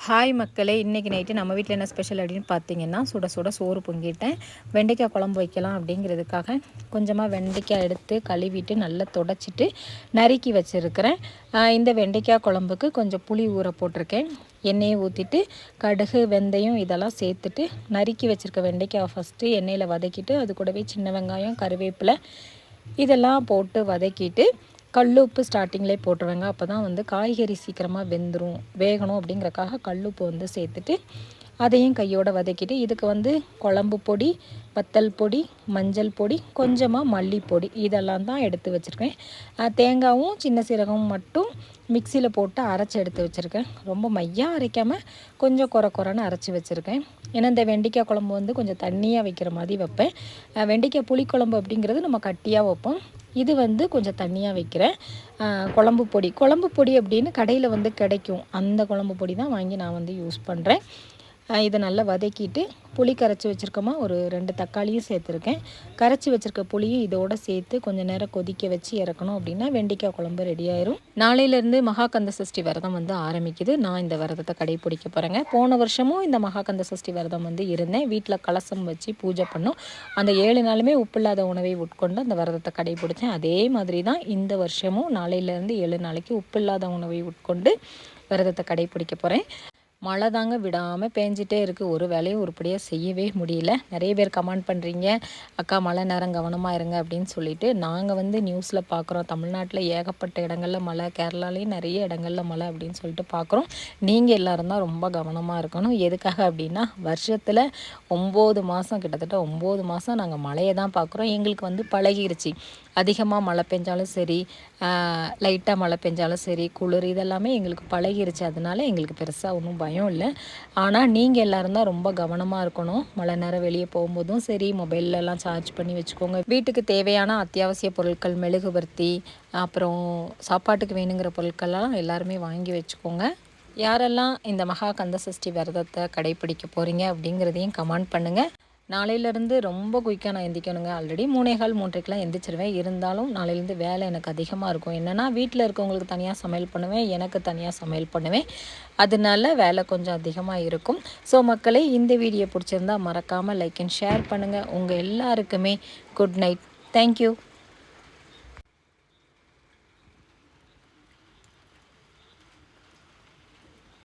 Hi மக்களே, இன்றைக்கி night நம்ம வீட்டில் என்ன ஸ்பெஷல் அப்படின்னு பார்த்தீங்கன்னா, சுட சுட சோறு பொங்கிட்டேன். வெண்டைக்காய் குழம்பு வைக்கலாம் அப்படிங்கிறதுக்காக கொஞ்சமாக வெண்டைக்காய் எடுத்து கழுவிட்டு நல்லா தொடச்சிட்டு நறுக்கி வச்சுருக்கிறேன். இந்த வெண்டைக்காய் குழம்புக்கு கொஞ்சம் புளி ஊற போட்டிருக்கேன். எண்ணெயை ஊற்றிட்டு கடுகு வெந்தயம் இதெல்லாம் சேர்த்துட்டு நறுக்கி வச்சுருக்க வெண்டைக்காய் ஃபஸ்ட்டு எண்ணெயில் வதக்கிட்டு அது கூடவே சின்ன வெங்காயம் கருவேப்பிலை இதெல்லாம் போட்டு வதக்கிட்டு கல்லுப்பு ஸ்டார்டிங்லேயே போட்டுருவேங்க. அப்போ தான் வந்து காய்கறி சீக்கிரமாக வேகணும் அப்படிங்கிறக்காக கல்லுப்பு சேர்த்துட்டு அதையும் கையோடு வதக்கிட்டு இதுக்கு குழம்பு பொடி, வத்தல் பொடி, மஞ்சள் பொடி, கொஞ்சமாக மல்லிப்பொடி இதெல்லாம் தான் எடுத்து வச்சுருக்கேன். தேங்காயும் சின்ன சீரகமும் மட்டும் மிக்சியில் போட்டு அரைச்சி எடுத்து வச்சுருக்கேன். ரொம்ப மையாக அரைக்காமல் கொஞ்சம் குறைன்னு அரைச்சி வச்சுருக்கேன். ஏன்னா இந்த வெண்டைக்காய் குழம்பு கொஞ்சம் தண்ணியாக வைக்கிற மாதிரி வைப்பேன். வெண்டைக்காய் புளிக்குழம்பு அப்படிங்கிறது நம்ம கட்டியாக வைப்போம். இது கொஞ்சம் தண்ணியாக வைக்கிறேன். குழம்பு பொடி அப்படின்னு கடையில் கிடைக்கும். அந்த குழம்பு பொடி தான் வாங்கி நான் யூஸ் பண்ணுறேன். இதை நல்லா வதக்கிட்டு புளி கரைச்சி வச்சுருக்கோமா, ஒரு 2 தக்காளியும் சேர்த்துருக்கேன். கரைச்சி வச்சுருக்க புளியும் இதோடு சேர்த்து கொஞ்சம் நேரம் கொதிக்க வச்சு இறக்கணும் அப்படின்னா வெண்டைக்காய் குழம்பு ரெடி ஆயிரும். நாளையிலேருந்து மகாகந்த சஷ்டி விரதம் ஆரம்பிக்குது. நான் இந்த விரதத்தை கடைப்பிடிக்க போகிறேங்க. போன வருஷமும் இந்த மகாகந்த சஷ்டி விரதம் இருந்தேன். வீட்டில் கலசம் வச்சு பூஜை பண்ணோம். அந்த 7 நாளுமே உப்பில்லாத உணவை உட்கொண்டு அந்த விரதத்தை கடைப்பிடிச்சேன். அதே மாதிரி தான் இந்த வருஷமும் நாளையிலேருந்து 7 நாளைக்கு உப்பில்லாத உணவை உட்கொண்டு விரதத்தை கடைப்பிடிக்க போகிறேன். மழை தாங்க விடாமல் பேஞ்சிட்டே இருக்குது. ஒரு வேலையும் உருப்படியாக செய்யவே முடியல. நிறைய பேர் கமெண்ட் பண்ணுறீங்க, அக்கா மழை நேரம் கவனமாக இருங்க அப்படின்னு சொல்லிட்டு. நாங்கள் நியூஸில் பார்க்குறோம், தமிழ்நாட்டில் ஏகப்பட்ட இடங்களில் மழை, கேரளாலேயும் நிறைய இடங்களில் மழை அப்படின்னு சொல்லிட்டு பார்க்குறோம். நீங்கள் எல்லோரும் தான் ரொம்ப கவனமாக இருக்கணும். எதுக்காக அப்படின்னா வருஷத்தில் 9 மாதம், கிட்டத்தட்ட 9 மாதம் நாங்கள் மழையை தான் பார்க்குறோம். எங்களுக்கு பழகிருச்சு. அதிகமாக மழை பெஞ்சாலும் சரி, லைட்டாக மழை பெஞ்சாலும் சரி, குளிர் இதெல்லாமே எங்களுக்கு பழகிருச்சு. அதனால எங்களுக்கு பெருசாக ஒன்றும் பயம் இல்லை. ஆனால் நீங்கள் எல்லோரும் தான் ரொம்ப கவனமாக இருக்கணும். மழை நேரம் வெளியே போகும்போதும் சரி, மொபைல்லலாம் சார்ஜ் பண்ணி வச்சுக்கோங்க. வீட்டுக்கு தேவையான அத்தியாவசிய பொருட்கள், மெழுகுவர்த்தி, அப்புறம் சாப்பாட்டுக்கு வேணுங்கிற பொருட்கள்லாம் எல்லாருமே வாங்கி வச்சுக்கோங்க. யாரெல்லாம் இந்த மகா கந்த சஷ்டி விரதத்தை கடைப்பிடிக்க போகிறீங்க அப்படிங்கிறதையும் கமெண்ட் பண்ணுங்கள். நாளையிலேருந்து ரொம்ப குயிக்காக நான் எந்திக்கணுங்க. ஆல்ரெடி 3:15 3:30க்கெலாம் எந்திரிச்சிருவேன். இருந்தாலும் நாளையிலேருந்து வேலை எனக்கு அதிகமாக இருக்கும். என்னென்னா வீட்டில் இருக்கவங்களுக்கு தனியாக சமையல் பண்ணுவேன், எனக்கு தனியாக சமையல் பண்ணுவேன். அதனால வேலை கொஞ்சம் அதிகமாக இருக்கும். ஸோ மக்களே, இந்த வீடியோ பிடிச்சிருந்தா மறக்காமல் லைக் அண்ட் ஷேர் பண்ணுங்கள். உங்கள் எல்லாருக்குமே குட் நைட். தேங்க்யூ.